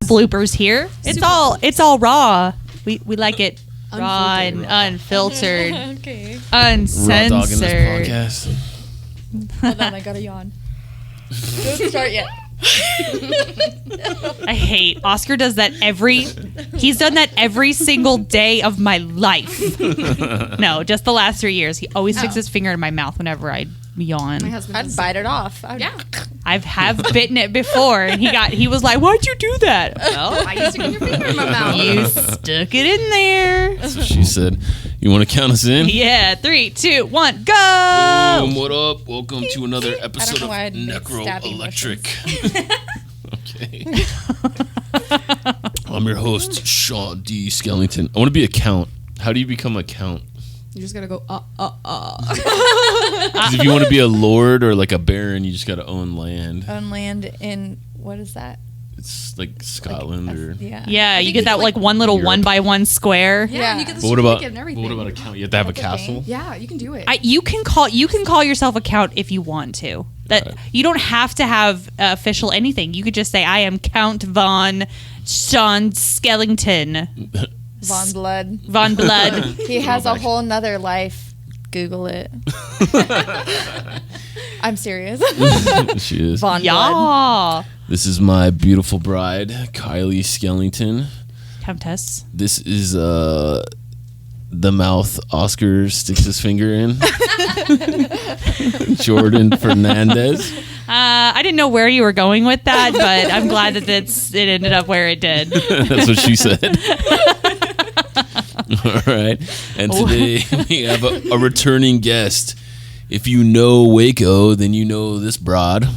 bloopers here. It's all raw. We like it raw and unfiltered, Okay. uncensored. Raw dog in this podcast. Hold on, I gotta yawn. Don't start yet. I hate Oscar does that he's done that every single day of my life. No, just the last 3 years. He always sticks his finger in my mouth whenever I yawn. My husband I'd bite it off. I have bitten it before, and he was like, "Why'd you do that?" Well, I used to get your finger in my mouth. you stuck it in there. That's what she said. You want to count us in? Yeah, 3, 2, 1, go! Boom, what up? Welcome to another episode of why I'd make Necro stabby Electric. Okay. I'm your host, Sean D. Skellington. I want to be a count. How do you become a count? You just gotta go, 'Cause if you want to be a lord or like a baron, you just got to own land. Own land in, what is that? It's like Scotland or... Yeah, you get that like one little Europe. 1x1 square. Yeah, and you get the But what about, certificate and everything. what about a count? You have to have a castle? Yeah, you can do it. You can call yourself a count if you want to. That you don't have to have official anything. You could just say, "I am Count von Sean Skellington." Von Blood. Von Blood. He has a whole nother life. Google it. I'm serious. She is. Von Blood. Yeah. This is my beautiful bride, Kylie Skellington. Countess. This is the mouth Oscar sticks his finger in. Jordan Fernandez. I didn't know where you were going with that, but I'm glad that it ended up where it did. That's what she said. All right. And today we have a returning guest. If you know Waco, then you know this broad.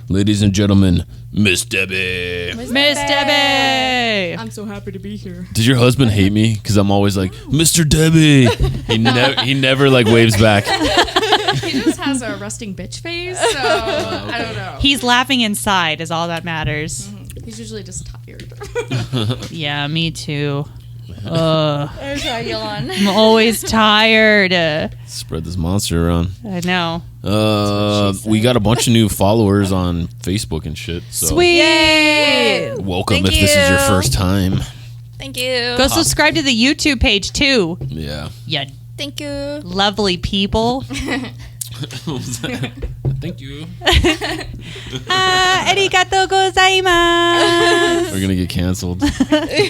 Ladies and gentlemen, Miss Debbie. Miss Debbie. I'm so happy to be here. Did your husband hate me? Because I'm always like, Mr. Debbie. He never like waves back. He just has a rusting bitch face, so I don't know. He's laughing inside is all that matters. He's usually just tired. Yeah, me too. There's our yawn. I'm always tired. Spread this monster around. I know. We got a bunch of new followers on Facebook and shit. So Sweet. Yay. welcome Thank if this is your you. first time. Thank you. Go subscribe to the YouTube page too. Yeah. You Thank you. lovely people. Thank you. Arigato gozaimasu. We're gonna get canceled. Hey,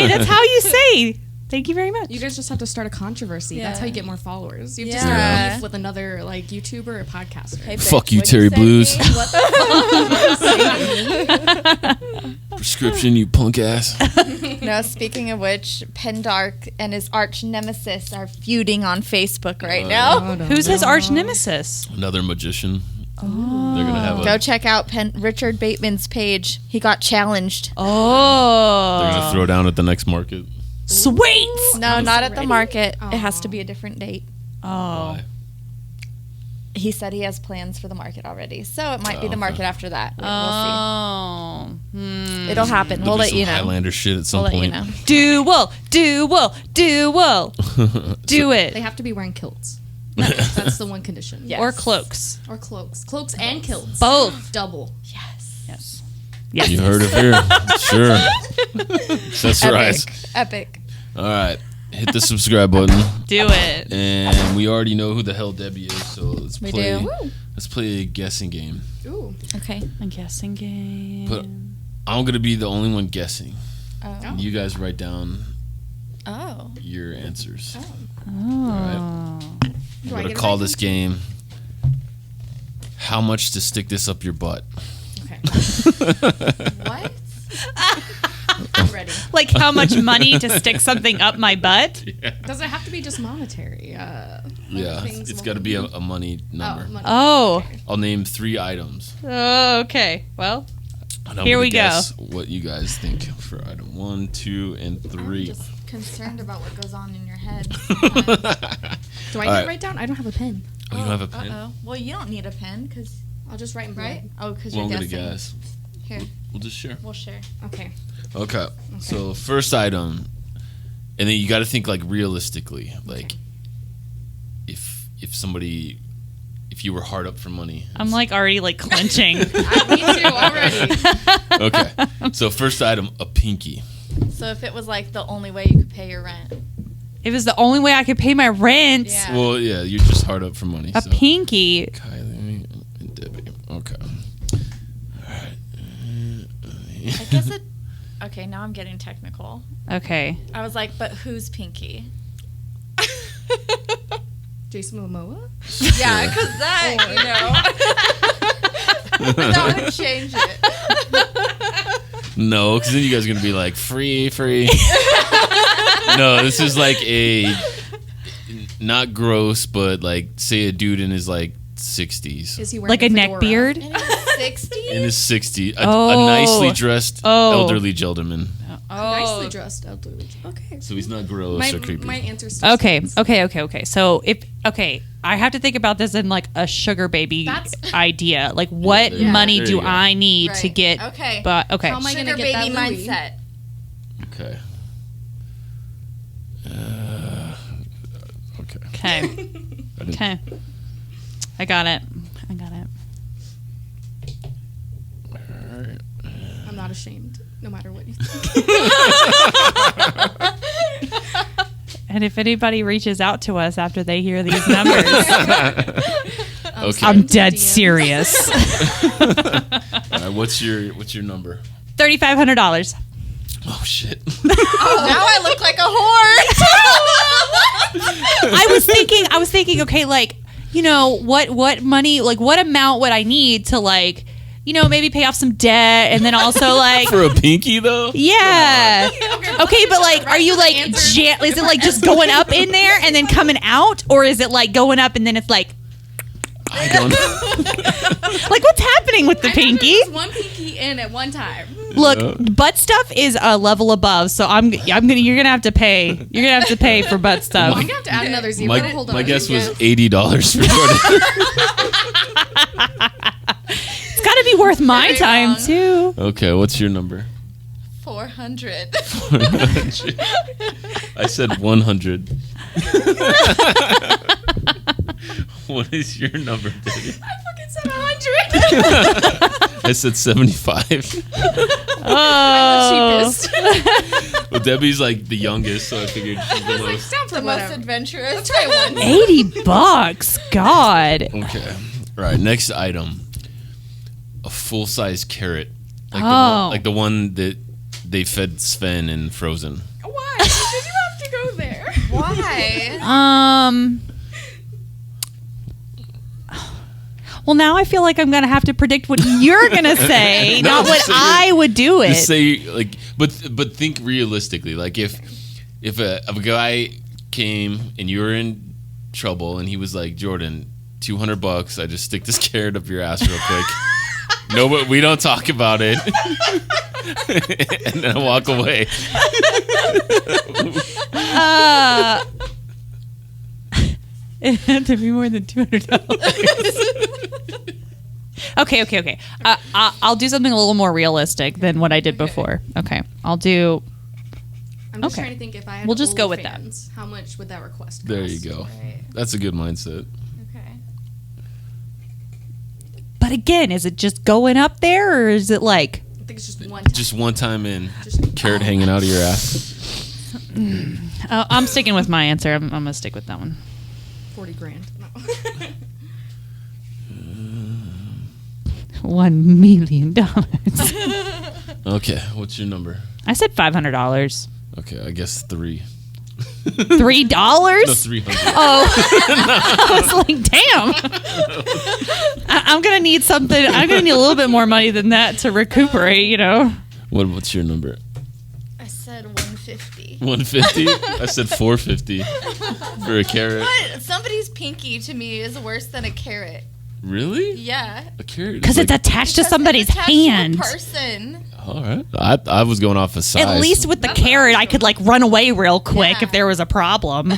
that's how you say. Thank you very much. You guys just have to start a controversy. Yeah. That's how you get more followers. You have to Yeah. start beef with another like YouTuber or podcaster. Hey, Fuck bitch, you, what'd Terry say Blues. to me? What the Prescription, you punk ass. No, speaking of which, Pendark and his arch nemesis are feuding on Facebook right now. Who's his arch nemesis? Another magician. They're gonna have Go check out Richard Bateman's page. He got challenged. They're gonna Oh, throw down at the next market. sweet. No, not at the ready? market. It has to be a different date. Oh, Why? He said he has plans for the market already, so it might be the okay. market after that. We'll oh. see. It'll happen. There'll We'll be let some you know. Highlander shit at some We'll let you point. know. Do They it. have to be wearing kilts. That's the one condition. Yes. Or cloaks. Or cloaks. Cloaks and kilts. Both. Double. Yes. You heard it here. Sure. Accessorize. Epic. All right. Hit the subscribe button. Do it. And we already know who the hell Debbie is, so let's We play. do. Let's play a guessing game. Ooh. Okay. A guessing game. But I'm gonna be the only one guessing. Oh. You guys write down Oh. your answers. Oh. I'm Do I gonna get it call right? this game "How much to stick this up your butt." Okay. What? I'm ready. Like how much money to stick something up my butt? Does it have to be just monetary? Yeah, things it's will got to be be- a money number. Money. Oh. I'll name 3 items. Okay. Well, And I'm Here gonna we go. guess what you guys think for item 1, 2, and 3. I'm just concerned about what goes on in your head. Do I All need right. to write down? I don't have a pen. Oh, you don't have a pen? Uh-oh. Well, you don't need a pen, because, I'll just write in right? blood. Oh, because Well, you're I'm gonna guessing. guess. Here, We'll just share. we'll share. Okay. Okay. So first item, and then you got to think like realistically, like if somebody, if you were hard up for money. I'm like already like clenching. Me too already. Okay. So first item, a pin. pinky. So if it was like the only way you could pay your rent. It was the only way I could pay my rent. Yeah. Well, yeah, you're just hard up for money. A so. pinky. Kylie and Debbie. Okay. All right. I guess it. Okay, now I'm getting technical. Okay. I was like, but who's pinky? Jason Momoa? Yeah, because that, that would change it. No, because then you guys are going to be like, free. No, this is like a, not gross, but like, say a dude in his like 60s. Is he wearing Like a neck fedora? beard? In his 60s? In his 60s. A Oh. nicely dressed elderly gentleman. Nicely dressed elderly. Okay. So he's not gross or creepy. My answer still Okay. stands. So I have to think about this in like a sugar baby idea. Like what Yeah. money There do you go. I need to Right. get? Okay. But okay. How am I Sugar gonna get baby that Louis? mindset. Okay. Okay. Okay. Okay. I got it. Alright. I'm not ashamed, no matter what you think. And if anybody reaches out to us after they hear these numbers, Okay. I'm dead DM. serious. Alright, what's your number? $3,500. Oh shit. Now I look like a whore. I was thinking, okay, like, you know, what money, like what amount would I need to like, you know, maybe pay off some debt and then also like For a pinky though? yeah. Okay, but like are you like is it like just going up in there and then coming out, or is it like going up and then it's like I don't know. like what's happening with the pinky? There's one pinky in at one time. Look, butt stuff is a level above, so you're gonna have to pay for butt stuff. I'm gonna have to add another zero. Hold on. My guess was $80 for Jordan. It's gotta be worth my Very time wrong. too. Okay, what's your number? 400. I said 100. What is your number, Debbie? I fucking said 100. I said 75. Oh, Cheapest. Well, Debbie's like the youngest, so I figured she's the lowest. Down for The most whatever. adventurous. Let's try one. $80. God. Okay. All right, next item. A full-size carrot. Like the one that they fed Sven in Frozen. Why? Did you have to go there? Why? Well, now I feel like I'm gonna have to predict what you're gonna say, No, not what just say I would do it. Just say like, but think realistically. Like if a guy came and you were in trouble and he was like, Jordan, $200, I just stick this carrot up your ass real quick. No, but we don't talk about it. And then I walk away. It had to be more than $200. Okay. I'll do something a little more realistic than what I did before. Okay, I'll do. I'm just Okay. trying to think if I had We'll just go with that. OnlyFans, how much would that request cost? There you go. Right. That's a good mindset. Okay. But again, is it just going up there, or is it like? I think it's just one time. Just one time in, Just- carrot hanging out of your ass. I'm sticking with my answer. I'm gonna stick with that one. 40 grand. No. $1 million. Okay, what's your number? I said $500. Okay, I guess 3. $3? No, 300. Oh, I was like, damn. I'm gonna need something. I'm gonna need a little bit more money than that to recuperate. You know. What's your number? I said 150. 150? I said 450 for a carrot. What? Somebody's pinky to me is worse than a carrot. Really? Yeah. A carrot? Because it's attached to Because somebody's it's attached to a hand. person. All right. I was going off of size. At least with the That's what carrot, I I could like run away real quick Yeah. if there was a problem.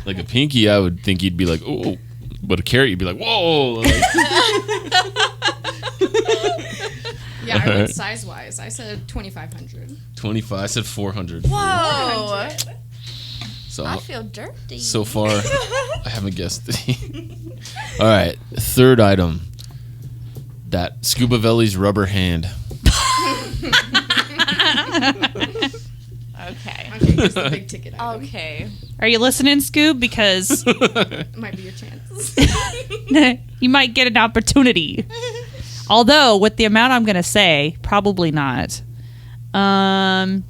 Like a pinky, I would think you'd be like, oh. But a carrot, you'd be like, whoa. Like, Yeah, I Alright. went size-wise. I said 2,500. 25. I said 400. Whoa. So, I feel dirty. so far, I haven't guessed any. All right. Third item. That Scuba Velli's rubber hand. Okay, here's the big ticket item. Okay. Are you listening, Scoob? Because Might be your chance. you might get an opportunity. Although, with the amount I'm going to say, probably not. Oh.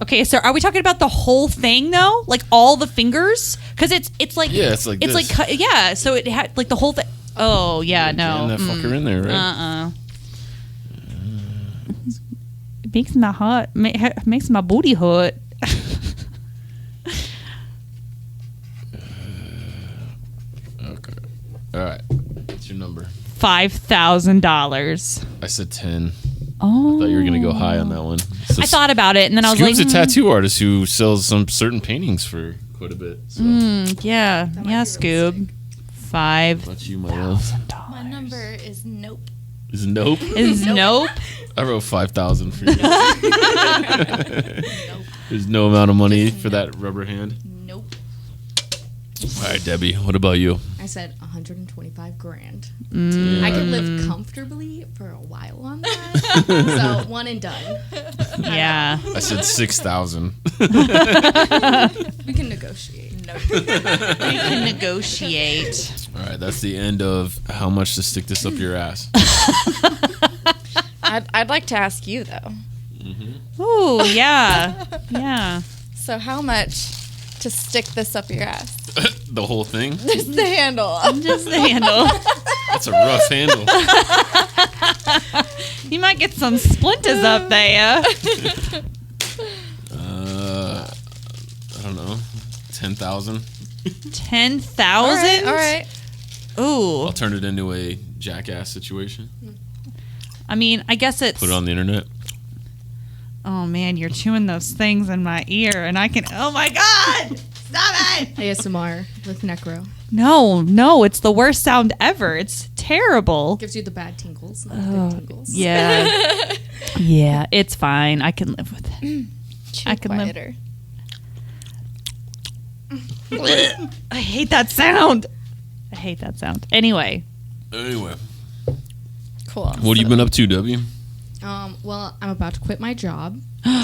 Okay, so are we talking about the whole thing though? Like all the fingers? Because it's like it's like this. So it had like the whole thing. Oh yeah, no. Jam that fucker in there, right? It makes my heart makes my booty hurt. Okay. All right. What's your number? $5,000. I said 10. Oh, I thought you were gonna go high on that one. So I thought about it, and then I was like, Scoob's a tattoo artist who sells some certain paintings for quite a bit. So. yeah, That might yeah, be Scoob. really $5,000. Not you, my love. My number is nope. Is nope. Is nope. I wrote 5,000 for you. There's no amount of money for that rubber hand. Nope. All right, Debbie. What about you? I said 125 grand. Mm. I could live comfortably for a while on that. So one and done. Yeah. I said 6,000. We can negotiate. Nope. We can negotiate. All right, that's the end of how much to stick this up your ass. I'd like to ask you though. Ooh, yeah. Yeah. So how much to stick this up your ass? The whole thing? Just the handle. Just the handle. That's a rough handle. You might get some splinters up there. I don't know. 10,000. 10,000? All right. Ooh. I'll turn it into a jackass situation. I mean, I guess it's... Put it on the internet. Oh, man, you're chewing those things in my ear, and I can... Oh, my God! Stop it! ASMR with Necro. No, it's the worst sound ever. It's terrible. Gives you the bad tingles, not the good tingles. Yeah. Yeah, it's fine. I can live with it. Chew I can live- quieter. I hate that sound. Anyway. Cool. What have you been up to, W? Well, I'm about to quit my job.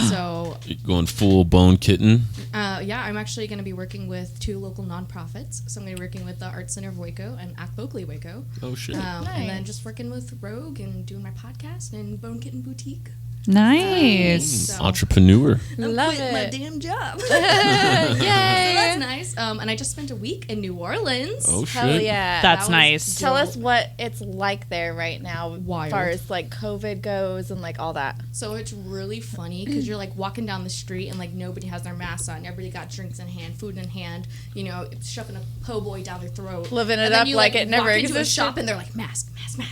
So, You going full Bone Kitten? yeah, I'm actually going to be working with 2 local nonprofits. So I'm going to be working with the Arts Center of Waco and Act Locally Waco. Oh, shit. And then Nice. just working with Rogue and doing my podcast and Bone Kitten Boutique. Nice. So- Entrepreneur. Love quit my it. damn job. Yay. So that's nice. And I just spent a week in New Orleans. Oh, shit. Hell yeah. That's was nice. Tell us what it's like there right now, Wild. as far as like COVID goes and like all that. So it's really funny because you're like walking down the street and like nobody has their masks on. Everybody got drinks in hand, food in hand. You know, shoving a po' boy down their throat, Living it And then up you, like it never walk into a existed. shop and they're like mask.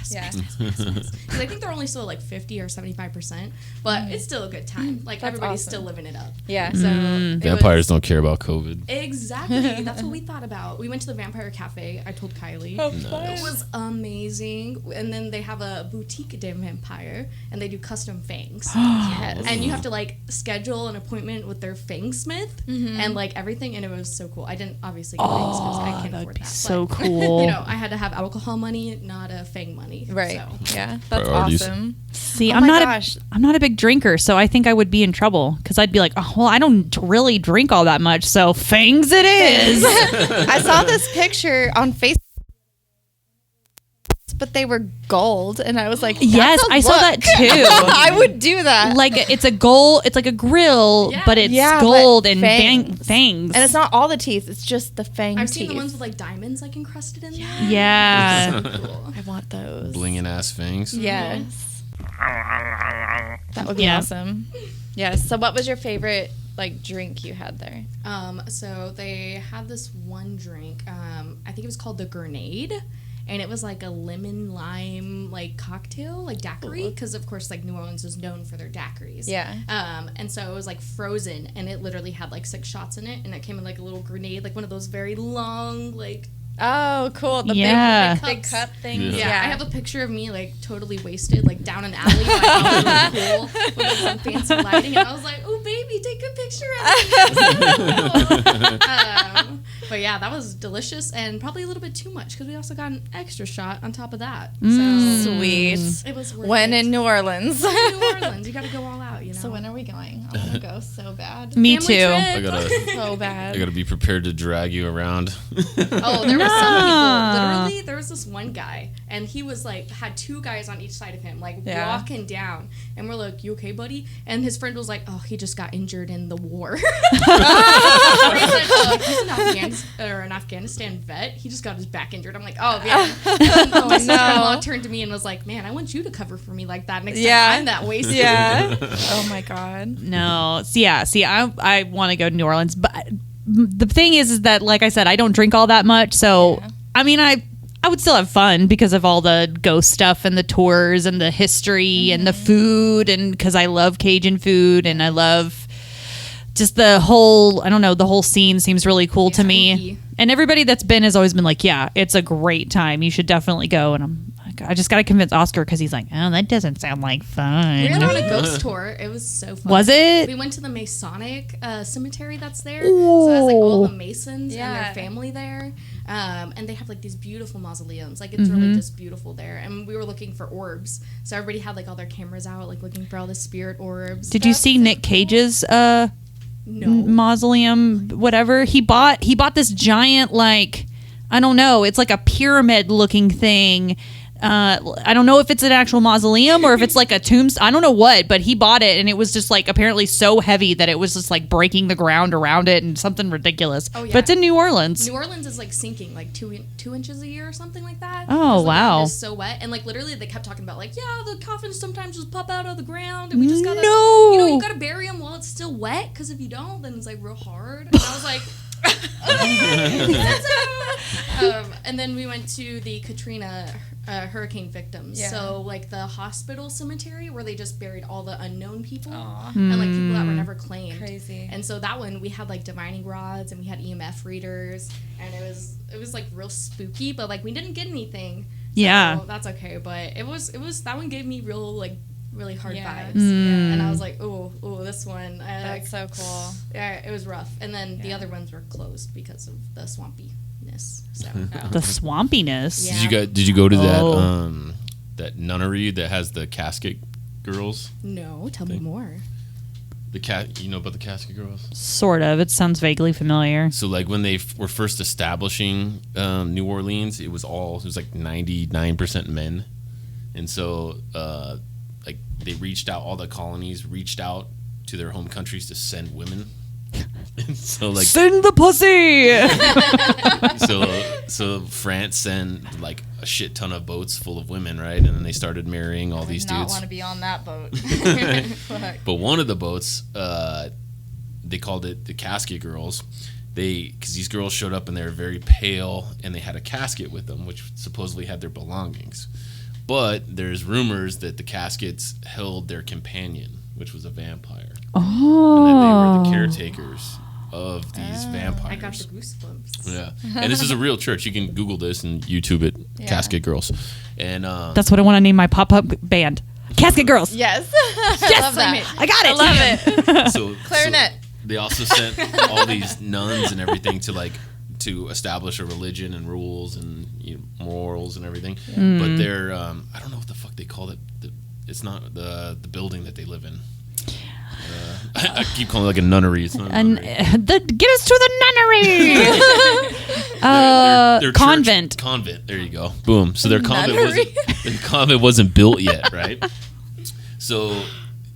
Yeah. Because I think they're only still like 50 or 75%, but it's still a good time. Like That's everybody's awesome. still living it up. Yeah. So it Vampires was- don't care about COVID. Exactly. That's what we thought about. We went to the Vampire Cafe. I told Kylie. It was amazing. And then they have a boutique de vampire, and they do custom fangs. Yes. And you have to like schedule an appointment with their fang smith and like everything, and it was so cool. I didn't obviously get fangs because I can't that'd afford be that. so but, cool. You know, I had to have alcohol money, not a fang money. Right. So. Yeah. That's Priorities. awesome. See, Oh I'm my not gosh. I'm not a big drinker, so I think I would be in trouble because I'd be like, oh, well, I don't really drink all that much, so fangs it is. I saw this picture on Facebook, but they were gold, and I was like, Yes, that's a I saw that look. too. I would do that. Like it's a gold, it's like a grill, Yeah. but it's Yeah, gold but and fangs. fangs. And it's not all the teeth; it's just the fang I've teeth. seen the ones with like diamonds like encrusted in there. Yeah. Cool. I want those. Blinging ass fangs. Yes. That would be Yeah. awesome. Yes. So, what was your favorite like drink you had there? So they had this one drink. I think it was called the Grenade, and it was like a lemon lime like cocktail, like daiquiri, because of course like New Orleans is known for their daiquiris. Yeah. And so it was like frozen, and it literally had like 6 shots in it, and it came in like a little grenade, like one of those very long like. Oh, cool! The Yeah. big Cups. cup things. Yeah. Yeah, I have a picture of me like totally wasted, like down an alley, like on a pool with like, some fancy lighting, and I was like, "Oh, baby, take a picture of me." But yeah, that was delicious and probably a little bit too much because we also got an extra shot on top of that. So Sweet. it was worth When it. in New Orleans. New Orleans, you got to go all out, you know. So when are we going? I want to go so bad. Me Family too. trip. So bad. I gotta be prepared to drag you around. Oh, there were some people. Literally, there was this one guy, and he was like had two guys on each side of him, like walking down, and we're like, "You okay, buddy?" And his friend was like, "Oh, he just got injured in the war." He's like, "Oh, he's an Afghanistan vet. He just got his back injured." I'm like, "Oh man." My sister-in-law turned to me and was like, "Man, I want you to cover for me like that next time I'm that wasted." Yeah. Oh my God. No. See, I want to go to New Orleans, but the thing is that, like I said, I don't drink all that much. So, I mean, I would still have fun because of all the ghost stuff and the tours and the history and the food, and because I love Cajun food and I love just the whole, I don't know, the whole scene seems really cool to me. Spooky. And everybody that's been has always been like, yeah, it's a great time. You should definitely go. And I just got to convince Oscar because he's like, oh, that doesn't sound like fun. We went on a ghost tour. It was so fun. Was it? We went to the Masonic cemetery that's there. So it has like all the Masons and their family there. And they have like these beautiful mausoleums. Like it's really just beautiful there. And we were looking for orbs. So everybody had like all their cameras out, like looking for all the spirit orbs. Did you see Nick Cage's No. mausoleum, whatever? He bought this giant, like, I don't know, it's like a pyramid looking thing. I don't know if it's an actual mausoleum or if it's like a tombstone. I don't know what, but he bought it and it was just like apparently so heavy that it was just like breaking the ground around it and something ridiculous. Oh, yeah. But it's in New Orleans. New Orleans is like sinking like two inches a year or something like that. Oh, the wow. ground is so wet. And like literally they kept talking about like, yeah, the coffins sometimes just pop out of the ground and we just gotta, No. you gotta bury them while it's still wet because if you don't, then it's like real hard. And I was like, okay. And then we went to the Katrina hurricane victims. Yeah. So like the hospital cemetery where they just buried all the unknown people and like people that were never claimed. Crazy. And so that one we had like divining rods and we had EMF readers and it was like real spooky, but like we didn't get anything. So Yeah. that's okay. But it was that one gave me real like really hard Yes. vibes. Mm. And I was like, oh, this one. That's so cool. Yeah, it was rough. And then the other ones were closed because of the swampiness. So The swampiness. Yeah. Did you go to that Oh. that nunnery that has the Casket Girls? No, tell me more. You know about the Casket Girls? Sort of. It sounds vaguely familiar. So like when they were first establishing New Orleans, it was like 99% men, and so like they reached out, all the colonies reached out to their home countries to send women. And so like Send the pussy. so France sent like a shit ton of boats full of women, right? And then they started marrying all these I not dudes. want to be on that boat. But one of the boats, they called it the Casket Girls. Because these girls showed up and they were very pale and they had a casket with them, which supposedly had their belongings. But there's rumors that the caskets held their companion, which was a vampire. Oh. And that they were the caretakers of these vampires. I got the goosebumps. Yeah. And this is a real church. You can Google this and YouTube it, Casket Girls. And That's what I want to name my pop-up band. Casket Girls. Yes. Yes, love that. I got it. I love it. so Clarinet. they also sent all these nuns and everything to establish a religion and rules and morals and everything. But they're I don't know what the fuck they call it. It's not the building that they live in. I keep calling it like a nunnery. It's not a nunnery. Get us to the nunnery. Their Convent. Convent. There you go. Boom. So their Nunnery. convent wasn't built yet, right? So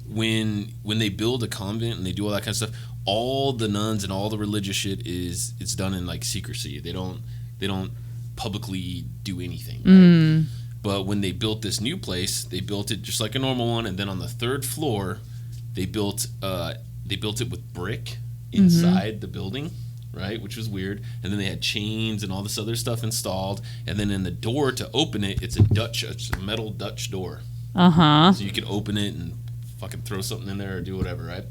when they build a convent and they do all that kind of stuff, all the nuns and all the religious shit it's done in like secrecy. They don't publicly do anything. Right? But when they built this new place, they built it just like a normal one, and then on the third floor, they built it with brick inside the building, right? Which was weird. And then they had chains and all this other stuff installed. And then in the door to open it, it's a metal Dutch door. Uh-huh. So you can open it and fucking throw something in there or do whatever, right?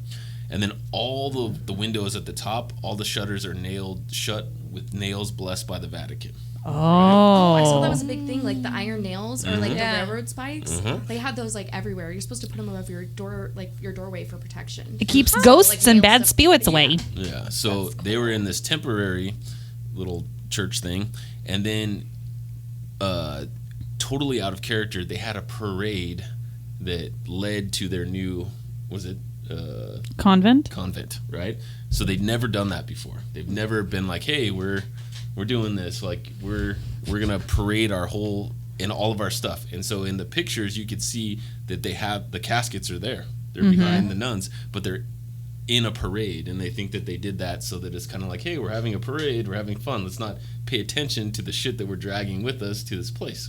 And then all the windows at the top, all the shutters are nailed shut with nails blessed by the Vatican. Oh. I saw that was a big thing, like the iron nails or like the Yeah. railroad spikes. They had those like everywhere. You're supposed to put them above your door, like your doorway for protection. It keeps So, ghosts like, and nails bad up- spirits yeah. away. Yeah, so they were in this temporary little church thing. And then, totally out of character, they had a parade that led to their new, convent, right? So they'd never done that before. They've never been like, hey, we're doing this, like we're gonna parade our whole and all of our stuff. And so in the pictures you could see that they have the caskets are there. They're behind the nuns, but they're in a parade, and they think that they did that so that it's kind of like, hey, we're having a parade, we're having fun, let's not pay attention to the shit that we're dragging with us to this place.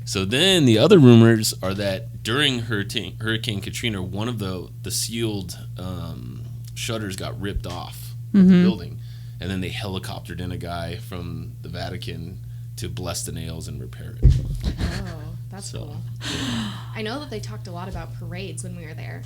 So then the other rumors are that during Hurricane Katrina, one of the sealed shutters got ripped off of the building, and then they helicoptered in a guy from the Vatican to bless the nails and repair it. Oh, that's cool. I know that they talked a lot about parades when we were there.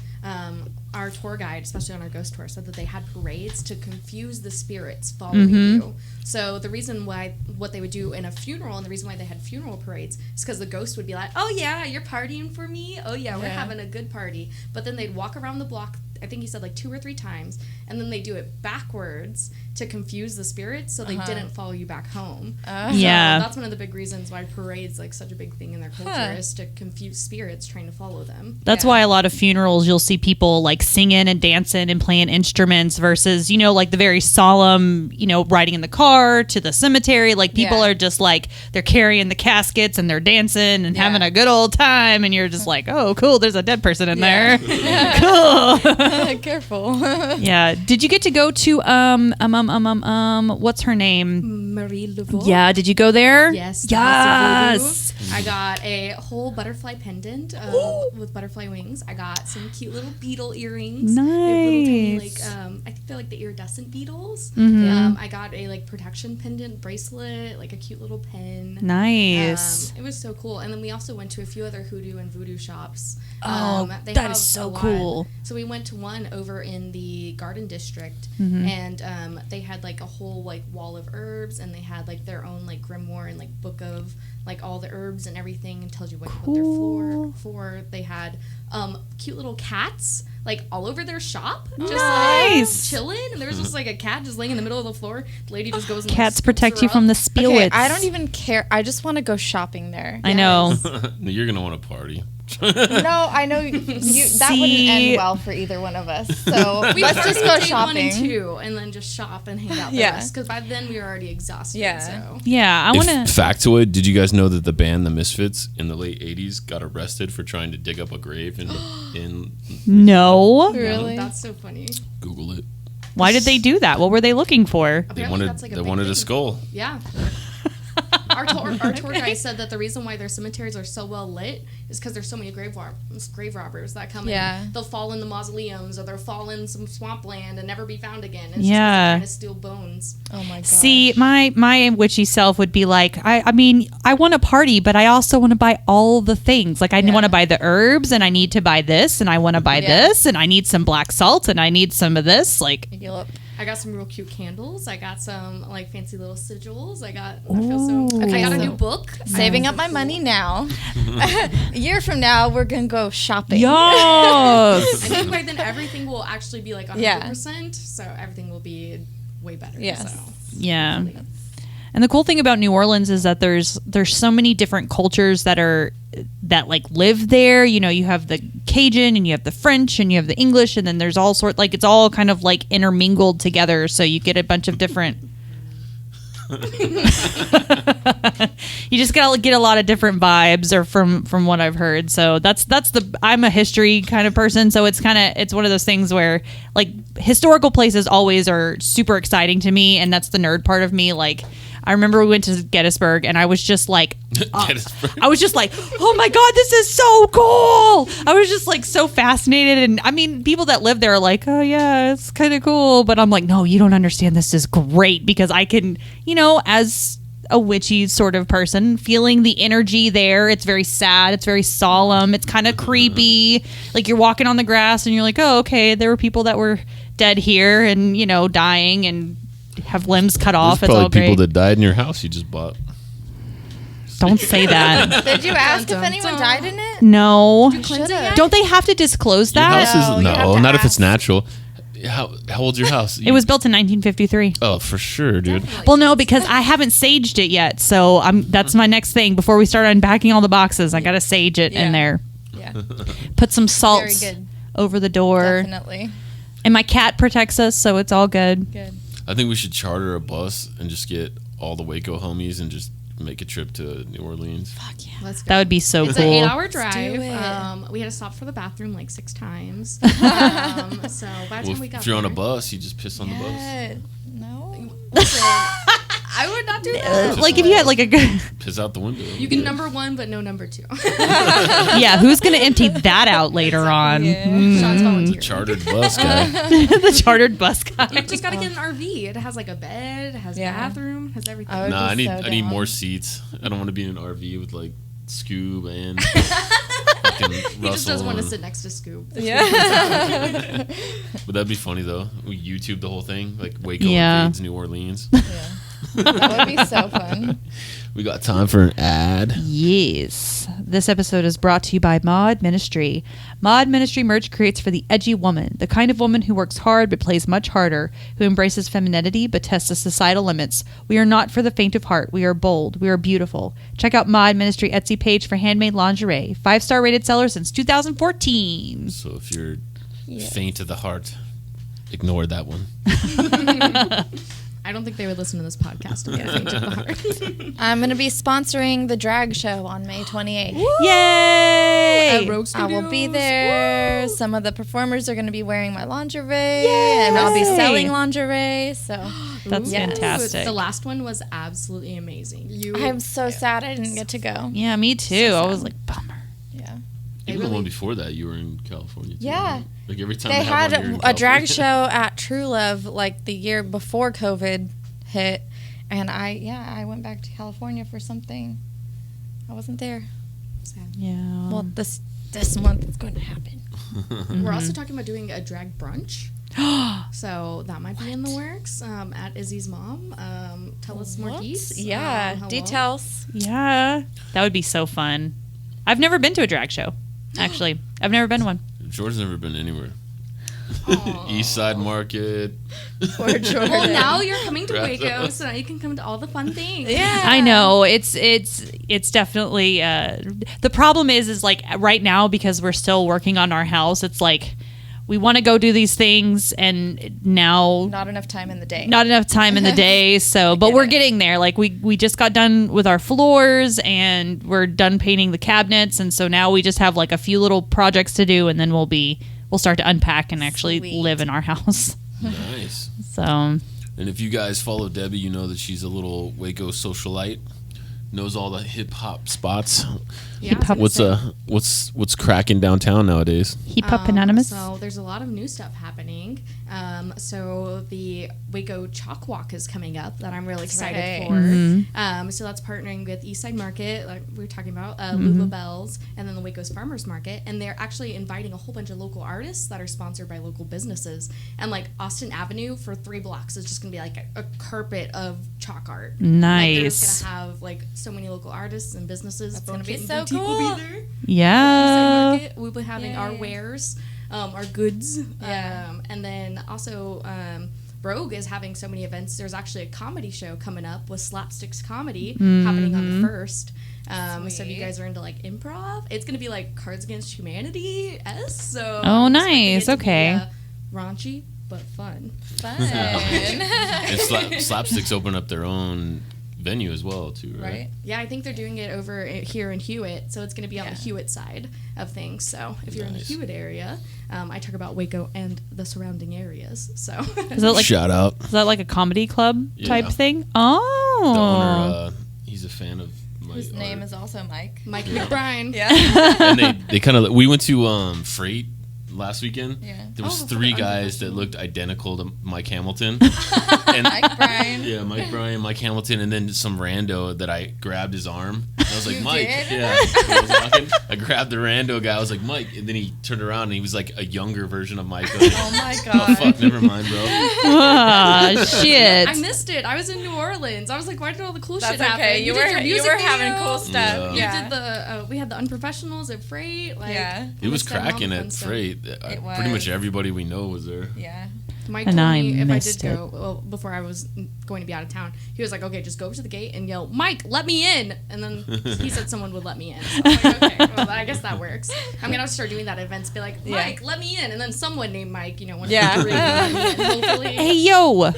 Our tour guide, especially on our ghost tour, said that they had parades to confuse the spirits following you. So the reason why, what they would do in a funeral, and the reason why they had funeral parades, is because the ghost would be like, oh yeah, you're partying for me? Oh yeah, we're having a good party. But then they'd walk around the block, I think he said like 2 or 3 times, and then they do it backwards to confuse the spirits so they didn't follow you back home. So that's one of the big reasons why parades like such a big thing in their culture is to confuse spirits trying to follow them. That's why a lot of funerals you'll see people like singing and dancing and playing instruments versus, you know, like the very solemn, you know, riding in the car to the cemetery. Like people are just like, they're carrying the caskets and they're dancing and having a good old time, and you're just like, oh cool, there's a dead person in there. Cool. Careful. Did you get to go to what's her name? Marie Laveau. Yeah, did you go there? Yes. I got a whole butterfly pendant with butterfly wings. I got some cute little beetle earrings. Nice. They have little tiny, I think they're like the iridescent beetles. I got a like protection pendant bracelet, like a cute little pin. Nice. It was so cool. And then we also went to a few other hoodoo and voodoo shops. That is so cool. So we went to one over in the Garden District, and they had like a whole like wall of herbs, and they had like their own like grimoire and like book of like all the herbs and everything, and tells you what to put their floor for. They had cute little cats like all over their shop, just like chilling, and there was just like a cat just laying in the middle of the floor. The lady just goes and cats protect you from the spirits. Okay, I don't even care. I just want to go shopping there. I know. You're gonna want to party. No, I know that wouldn't end well for either one of us. So let's just go shopping. 1 and 2, and then just shop and hang out the rest. Because by then we were already exhausted. I want to. Factoid: did you guys know that the band the Misfits in the late '80s got arrested for trying to dig up a grave in? No, really? That's so funny. Google it. Why did they do that? What were they looking for? They wanted a skull. Yeah. Our tour guide said that the reason why their cemeteries are so well lit is because there's so many grave robbers that come in. They'll fall in the mausoleums, or they'll fall in some swampland and never be found again. It's just trying to steal bones. Oh my god. See, my witchy self would be like, I mean, I want to party, but I also want to buy all the things. Like I want to buy the herbs, and I need to buy this, and I want to buy this, and I need some black salt, and I need some of this. Like. I got some real cute candles. I got some like fancy little sigils. I got a new book. Saving up my money now. A year from now, we're gonna go shopping. Yes. I think by then everything will actually be like 100%. So everything will be way better. Yes. So. Yeah. And the cool thing about New Orleans is that there's so many different cultures that like live there. You know, you have the Cajun, and you have the French, and you have the English, and then there's all sorts, like it's all kind of like intermingled together. So you get a bunch of different. You just gotta get a lot of different vibes, or from what I've heard. So I'm a history kind of person, so it's one of those things where like historical places always are super exciting to me, and that's the nerd part of me. Like I remember we went to Gettysburg, and I was just like, oh my god, this is so cool. I was just like so fascinated, and I mean, people that live there are like, oh yeah, it's kind of cool, but I'm like, no, you don't understand. This is great because I can, you know, as a witchy sort of person, feeling the energy there. It's very sad. It's very solemn. It's kind of creepy. Like you're walking on the grass, and you're like, oh, okay, there were people that were dead here, and you know, dying and have limbs cut off. There's probably people that died in your house you just bought. Don't say that. Did you ask if anyone died in it? No. Did you cleanse it yet? Don't they have to disclose that? Your house is not if it's natural. How old's your house? It was built in 1953. Oh, for sure, dude. Definitely. Well, no, because I haven't saged it yet. So that's my next thing. Before we start unpacking all the boxes, I got to sage it in there. Yeah. Put some salts Very good. over the door. Definitely. And my cat protects us, so it's all good. Good. I think we should charter a bus and just get all the Waco homies and just make a trip to New Orleans. Fuck yeah. Let's go. That would be so It's cool. an 8-hour do drive. it. We had to stop for the bathroom like 6 times. So by the Well, time we got if you're on a there- bus, you just piss on the bus. Yeah. No. Listen, I would not do that. Like if you had like a good, Piss out the window. You can number 1, but no number 2. yeah, who's gonna empty that out later on? Yeah. Sean's volunteering. Chartered bus guy. The chartered bus guy. You just gotta get an RV. It has like a bed, it has Yeah. a bathroom, has everything. I would Nah, be I so need down. more seats. I don't want to be in an RV with like Scoob and fucking He just Russell. doesn't want to and- sit next to Scoop. Yeah. But that'd be funny though. We YouTube the whole thing, like Waco Yeah. invades New Orleans. Yeah. That would be so fun. We got time for an ad. Yes. This episode is brought to you by Mod Ministry. Mod Ministry merch creates for the edgy woman, the kind of woman who works hard but plays much harder, who embraces femininity but tests the societal limits. We are not for the faint of heart. We are bold. We are beautiful. Check out Mod Ministry Etsy page for handmade lingerie. 5-star rated seller since 2014. So if you're Yes. faint of the heart, ignore that one. I don't think they would listen to this podcast if they faint at the heart. I'm going to be sponsoring the drag show on May 28th. Yay! At Rogue I will be Studios. there. Woo! Some of the performers are going to be wearing my lingerie, and I'll be Yay! selling lingerie. So That's Yes. fantastic. The last one was absolutely amazing. I'm so sad I didn't get to go. Yeah, me too. So I was sad. like, bummer. Yeah. Even really- the one before that, you were in California. Too, Yeah. right? Like every time They have had one, you're in a drag California. show at True Love like the year before COVID hit, and I went back to California for something. I wasn't there. Yeah. Well, this month it's going to happen. We're also talking about doing a drag brunch. So that might be in the works. At Izzy's mom. Tell us more geese. Yeah, Hello. details. Yeah, that would be so fun. I've never been to a drag show. Actually, I've never been to one. George's never been anywhere. Aw. East Side Market. Poor Jordan. Well, now you're coming to Right. Waco, so now you can come to all the fun things. Yeah. I know it's definitely the problem is like right now because we're still working on our house. It's like we want to go do these things and now Not enough time in the day. not enough time in the day. So, but get we're it. getting there. Like we just got done with our floors and we're done painting the cabinets, and so now we just have like a few little projects to do, and then we'll start to unpack and actually Sweet. live in our house. Nice. So And if you guys follow Debbie, you know that she's a little Waco socialite. Knows all the hip hop spots. Yeah, I was gonna What's cracking downtown nowadays? Keep Up Anonymous. So there's a lot of new stuff happening. So the Waco Chalk Walk is coming up that I'm really excited right. for. Mm-hmm. So that's partnering with Eastside Market, like we were talking about, Mm-hmm. Lula Bells, and then the Waco's Farmers Market. And they're actually inviting a whole bunch of local artists that are sponsored by local businesses. And like Austin Avenue for 3 blocks is just going to be like a carpet of chalk art. Like, they're Nice. just going to have like so many local artists and businesses. That's Bone gonna be Kitten so Boutique cool. will be there. Yeah. Market. We'll be having our Yay. wares, our goods, Yeah. and then also Rogue is having so many events. There's actually a comedy show coming up with Slapsticks Comedy happening on the 1st. So if you Sweet. guys are into like improv, it's gonna be like Cards Against Humanity. So Oh, I'm expecting nice. it to be, Okay. raunchy but fun. Fun. And Slapsticks open up their own venue as well, too, right? Right? Yeah, I think they're doing it over here in Hewitt, so it's going to be on the Yeah. Hewitt side of things. So if you're in the Nice. Hewitt area, I talk about Waco and the surrounding areas. So Is that like Shout out. is that like a comedy club type Yeah. thing? The Oh. owner, he's a fan of my Whose name art. is also Mike. Mike McBride. Yeah. And they kind of we went to Freight last weekend. Yeah. There was Oh, 3 for the guys that unprofessional. looked identical to Mike Hamilton. And Mike Bryan. yeah, Mike Bryan, Mike Hamilton, and then some rando that I grabbed his arm. And I was like, You Mike. did? Yeah. I was walking, I grabbed the rando guy. I was like, Mike. And then he turned around and he was like a younger version of Mike. I was like, Oh my oh, god. fuck, never mind, bro. Ah, shit. I missed it. I was in New Orleans. I was like, why did all the cool That's shit okay. happen? You did your were music having video. cool stuff. You Yeah. did the we had the unprofessionals at Freight. Like, Yeah. It was missed out on all the cracking fun at stuff. Freight. Pretty much was. everybody we know was there. Yeah. Mike And told I me if I missed did it. go, well, before I was going to be out of town, he was like, okay, just go up to the gate and yell, Mike, let me in. And then he said someone would let me in. So I was like, okay, well, I guess that works. I'm going to start doing that at events, be like, Mike, let me in. And then someone named Mike, you know, one of the three, let me in, hopefully. Hey, yo.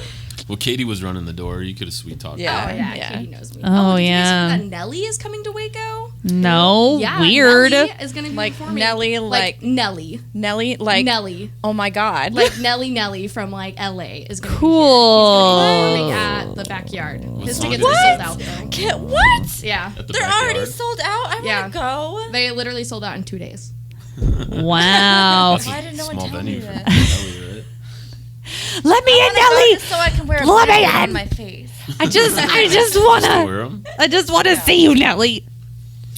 Well, Katie was running the door. You could have sweet talked. Yeah. Oh, yeah, Yeah. Katie knows me. Oh, did you guys yeah. know that Nelly is coming to Waco? No. Yeah, Weird. Nelly is going to be Like performing. Nelly, like Nelly. Nelly, like Nelly. oh my god, Like Nelly from like LA is going to Cool. be performing at the backyard. His song tickets is are it? sold out though. what? Yeah. At the They're backyard. already sold out. I Yeah. want to go. They literally sold out in 2 days. Wow. That's a Why didn't no one small tell venue me for that? Nelly, right? Let me in, I wanna go Nelly. just so I can wear a Let me band-aid on in. my face. I just Still wanna. wear 'em? I just wanna see you, Nelly.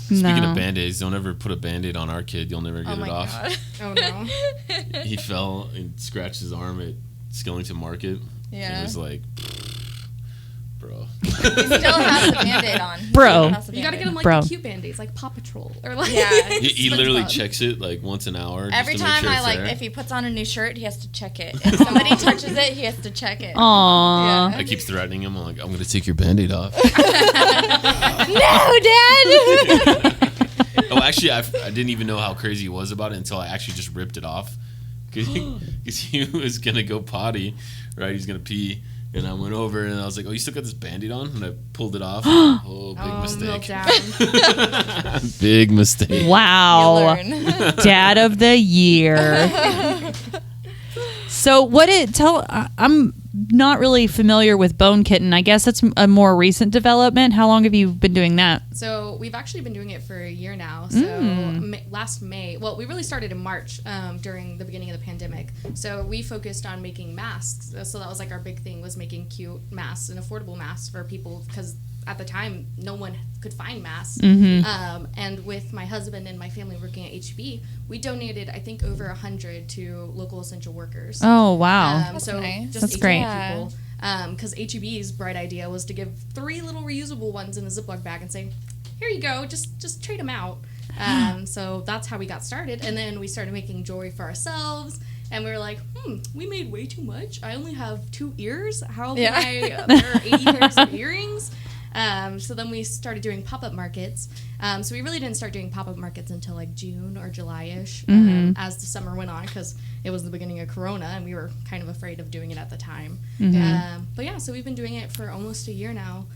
Speaking No. of Band-Aids, don't ever put a Band-Aid on our kid. You'll never get Oh it my off. god. Oh no. He fell and scratched his arm at Skellington Market. Yeah. It was like, bro. He still has the Band-Aid on. Bro. He has the You gotta get Band-Aid. them like Bro. the cute band-aids, like Paw Patrol or like. Yeah. He literally SpongeBob. checks it like once an hour. just Every to make time sure I it's like, there. if he puts on a new shirt, he has to check it. If somebody touches it, he has to check it. Aww. I keep threatening him. I'm like, I'm gonna take your Band-Aid off. No, Dad. Oh, actually, I didn't even know how crazy he was about it until I actually just ripped it off. Because he was going to go potty, right? He's going to pee. And I went over and I was like, oh, you still got this Band-Aid on? And I pulled it off. Oh, big mistake. Meltdown. Big mistake. Wow. You learn. Dad of the year. So I'm not really familiar with Bone Kitten. I guess that's a more recent development. How long have you been doing that? So we've actually been doing it for a year now. So last May, well, we really started in March during the beginning of the pandemic. So we focused on making masks. So that was like our big thing, was making cute masks and affordable masks for people, because at the time no one could find masks. And with my husband and my family working at HEB, we donated I think over 100 to local essential workers. Oh, wow. That's so nice. just That's HEB great. people. Because HEB's bright idea was to give 3 little reusable ones in a Ziploc bag and say, here you go, just trade them out. So that's how we got started. And then we started making jewelry for ourselves. And we were like, we made way too much. I only have 2 ears. How can there are 80 pairs of earrings? So then we started doing pop-up markets. So we really didn't start doing pop-up markets until like June or July-ish as the summer went on, because it was the beginning of Corona and we were kind of afraid of doing it at the time. But yeah, so we've been doing it for almost a year now,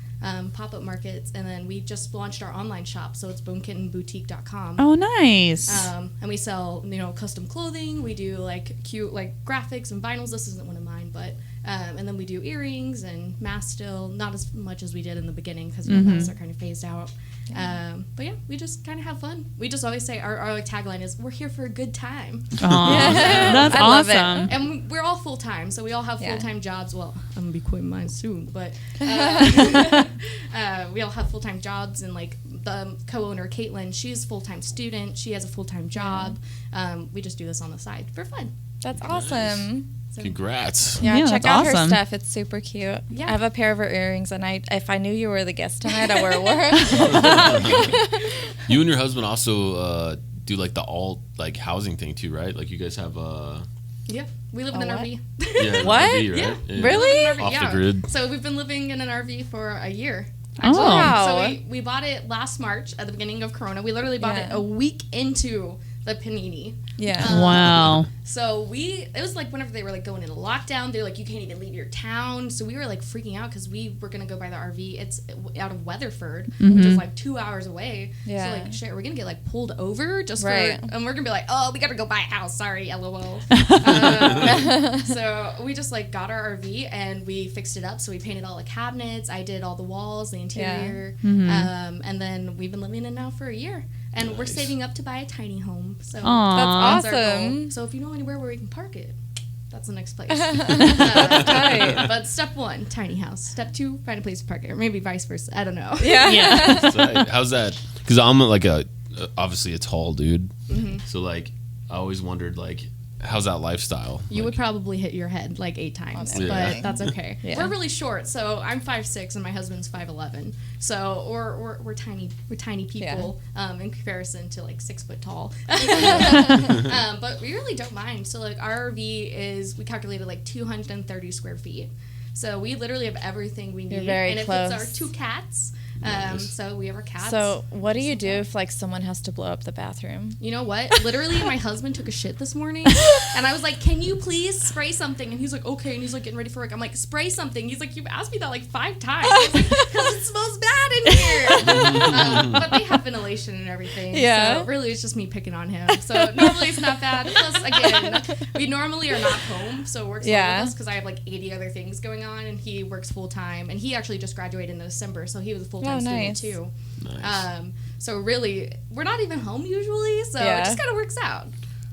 pop-up markets. And then we just launched our online shop. So it's bonekittenboutique.com. Oh, nice. And we sell, custom clothing. We do like cute like graphics and vinyls. This isn't one of mine, but and then we do earrings and masks still, not as much as we did in the beginning because masks are kind of phased out. But yeah, we just kind of have fun. We just always say our tagline is, we're here for a good time. Aw, that's I love it. awesome. And we're all full time, so we all have full time jobs. Well, I'm gonna be quitting mine soon, but we all have full time jobs. And like the co-owner Caitlin, she's a full time student. She has a full time job. We just do this on the side for fun. That's awesome. Congrats. Yeah, Yeah, check that's out awesome. her stuff. It's super cute. Yeah. I have a pair of her earrings, and if I knew you were the guest tonight, I would have worn. You and your husband also do like the alt like housing thing too, right? Like you guys have Yeah, we live in an what? RV. an What? RV, right? Yeah. Really? RV, Off the grid. So we've been living in an RV for a year. Oh. Wow. So we bought it last March at the beginning of Corona. We literally bought it Yeah. a week into the panini. Yeah. Wow. So it was like whenever they were like going into lockdown, they're like, you can't even leave your town. So we were like freaking out because we were going to go buy the RV. It's out of Weatherford, which is like 2 hours away. Yeah. So like, shit, we're going to get like pulled over just Right. for, and we're going to be like, oh, we got to go buy a house. Sorry, LOL. So we just like got our RV and we fixed it up. So we painted all the cabinets. I did all the walls, the interior. And then we've been living in now for a year. And we're saving up to buy a tiny home. So Aw. That's our goal. awesome. So if you know anywhere where we can park it, that's the next place. tight. But step 1, tiny house. Step 2, find a place to park it. Or maybe vice versa. I don't know. Yeah. Yeah. So, how's that? Because I'm like obviously a tall dude. So like I always wondered like how's that lifestyle? You would probably hit your head like 8 times, but that's okay. Yeah. We're really short, so I'm 5'6" and my husband's 5'11", so we're tiny people in comparison to like 6 foot tall. But we really don't mind. So like our RV we calculated like 230 square feet. So we literally have everything we need. You're very and close. It fits our 2 cats. So we have our cats. So what do you do if like someone has to blow up the bathroom? You know what? Literally, my husband took a shit this morning, and I was like, "Can you please spray something?" And he's like, "Okay." And he's like getting ready for work. I'm like, "Spray something." He's like, "You've asked me that like 5 times." I was like, "Because it smells bad in here." But they have ventilation and everything. Yeah. So really, it's just me picking on him. So normally it's not bad. Plus, again, we normally are not home, so it works well with us because I have like 80 other things going on, and he works full time, and he actually just graduated in December, so he was a full time student too. Nice. So really, we're not even home usually, so it just kind of works out.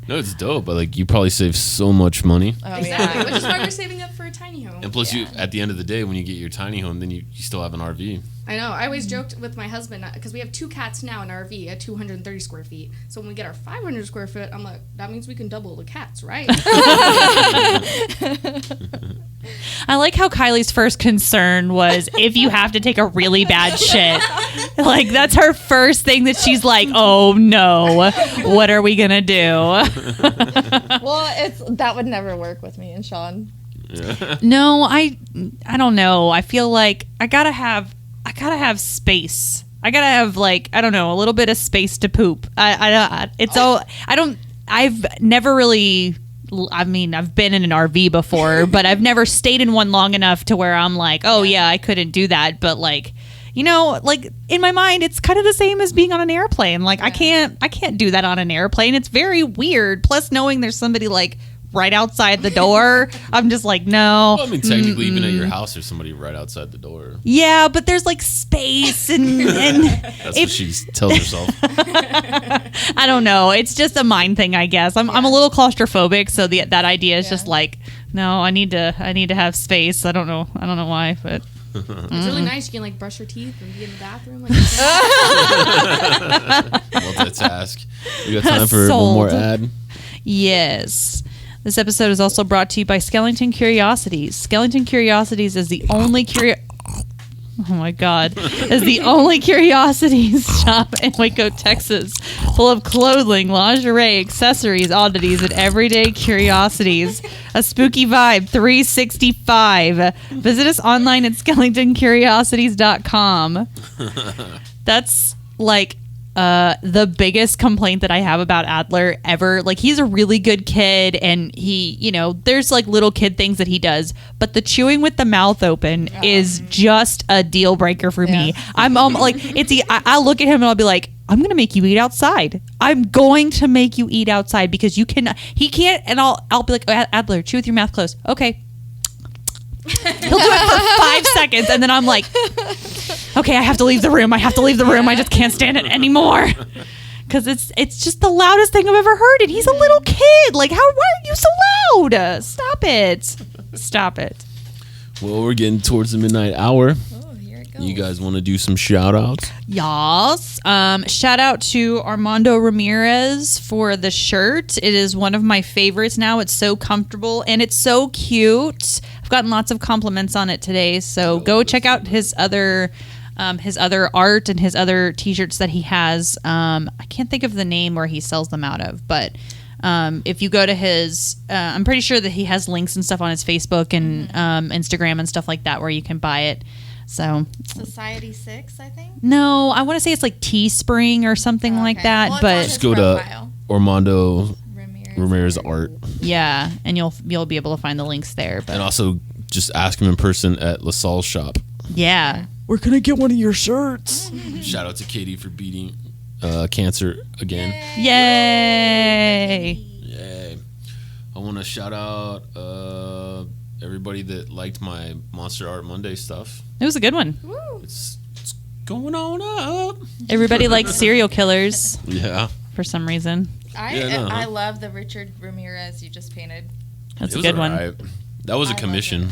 No, it's dope, but like you probably save so much money. Oh, Exactly, which is why we're saving up for a tiny home. And plus, you at the end of the day, when you get your tiny home, then you still have an RV. I know. I always joked with my husband because we have 2 cats now in our RV at 230 square feet. So when we get our 500 square foot, I'm like, that means we can double the cats, right? I like how Kylie's first concern was if you have to take a really bad shit. Like, that's her first thing that she's like, oh no, what are we gonna do? Well, that would never work with me and Sean. Yeah. No, I don't know. I feel like I gotta have space. I gotta have like, I don't know, a little bit of space to poop. I've never really, I mean, I've been in an RV before, but I've never stayed in one long enough to where I'm like, oh yeah, I couldn't do that. But like, you know, like in my mind, it's kind of the same as being on an airplane. Like I can't do that on an airplane. It's very weird. Plus knowing there's somebody like right outside the door, I'm just like, no. Well, I mean, technically, even at your house, there's somebody right outside the door. Yeah, but there's like space and That's what she tells herself. I don't know. It's just a mind thing, I guess. I'm a little claustrophobic, so that idea is just like, no, I need to have space. I don't know why, but It's really nice. You can like brush your teeth and be in the bathroom. Like, multitask. We got time for one more ad. yes. This episode is also brought to you by Skellington Curiosities. Skellington Curiosities is the only oh my God, is the only curiosities shop in Waco, Texas, full of clothing, lingerie, accessories, oddities, and everyday curiosities. A spooky vibe 365. Visit us online at skellingtoncuriosities.com. That's like the biggest complaint that I have about Adler ever. Like, he's a really good kid, and he, you know, there's like little kid things that he does, but the chewing with the mouth open is just a deal breaker for me. I'm like, I'll look at him and I'll be like, I'm going to make you eat outside. I'm going to make you eat outside because he can't, and I'll be like, oh, Adler, chew with your mouth closed. Okay. He'll do it for 5 seconds, and then I'm like, okay, I have to leave the room. I just can't stand it anymore. Because it's just the loudest thing I've ever heard, and he's a little kid. Like, why are you so loud? Stop it. Well, we're getting towards the midnight hour. Oh, here it goes. You guys want to do some shout outs? Yes. Shout out to Armando Ramirez for the shirt. It is one of my favorites now. It's so comfortable and it's so cute. I've gotten lots of compliments on it today, so go check out his other art and his other t-shirts that he has. I can't think of the name where he sells them out of, but if you go to his, I'm pretty sure that he has links and stuff on his Facebook and Instagram and stuff like that where you can buy it. So Society 6, I think. no, I want to say it's like Teespring or something like that. Well, but Just go to Armando Ramirez Art. Yeah, and you'll be able to find the links there. But And also just ask him in person at LaSalle's shop. yeah, Where can I get one of your shirts? Shout out to Katie for beating cancer again. yay! Yay. I want to shout out everybody that liked my Monster Art Monday stuff. It was a good one. It's going on up. Everybody likes serial killers Yeah. for some reason. I love the Richard Ramirez you just painted. That's It a was good one. alright. That was a I commission.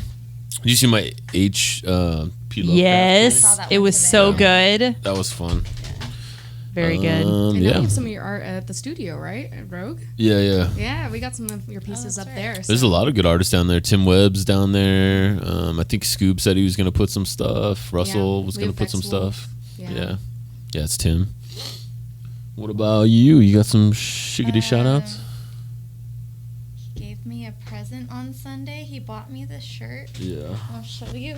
Did you see my H.P. Lovecraft? Yes, I saw that it one was today. so good. That was fun. Very good. I know you Yeah. have some of your art at the studio, right? At Rogue? Yeah. Yeah, we got some of your pieces up there. There's a lot of good artists down there. Tim Webb's down there. I think Scoob said he was going to put some stuff. Russell was we going to have put some Vex Wolf. stuff. Yeah. Yeah, it's Tim. What about you? You got some shiggity shout outs? He gave me a present on Sunday. He bought me this shirt. Yeah. I'll show you.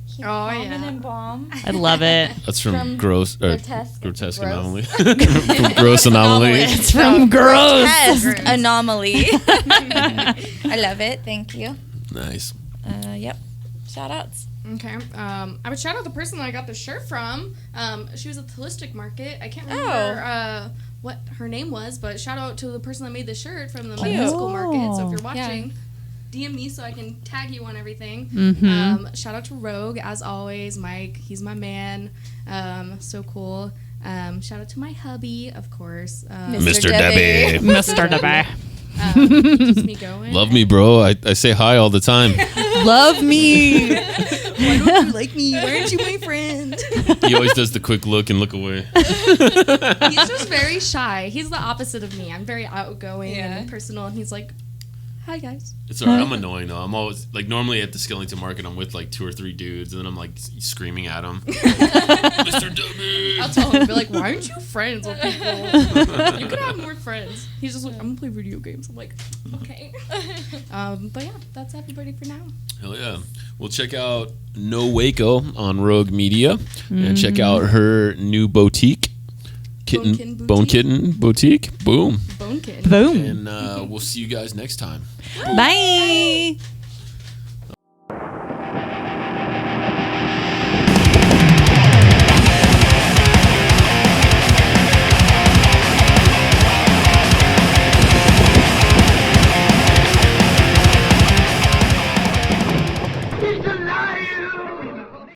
He Oh, bomb yeah. and bomb. I love it. That's from From Gross Grotesque Grotesque Gross. Anomaly. From Gross Anomaly. It's from Gross. Grotesque Anomaly. I love it. Thank you. Nice. Yep. Shout outs. Okay. I would shout out the person that I got the shirt from. She was at the Holistic Market. I can't remember what her name was, but shout out to the person that made the shirt from the musical market. So if you're watching, DM me so I can tag you on everything. Shout out to Rogue, as always. Mike, he's my man. So cool. Shout out to my hubby, of course. Mr. Debbie. Mr. Debbie. Keeps me going. Love me, bro. I say hi all the time. Love me. Why don't you like me? Why aren't you my friend? He always does the quick look and look away. He's just very shy. He's the opposite of me. I'm very outgoing and personal, and he's like, hi, guys. It's alright. I'm annoying though. I'm always like normally at the Skellington Market, I'm with like 2 or 3 dudes, and then I'm like screaming at them, Mr. Debbie. I'll tell him, be like, why aren't you friends with people? You could have more friends. He's just like, I'm gonna play video games. I'm like, okay. But yeah, that's everybody for now. Hell yeah. Well, check out Know Waco on Rogue Media, and check out her new boutique, Bone Kitten Boutique. Boom. Bone Kitten. Boom. And we'll see you guys next time. Bye. He's a liar!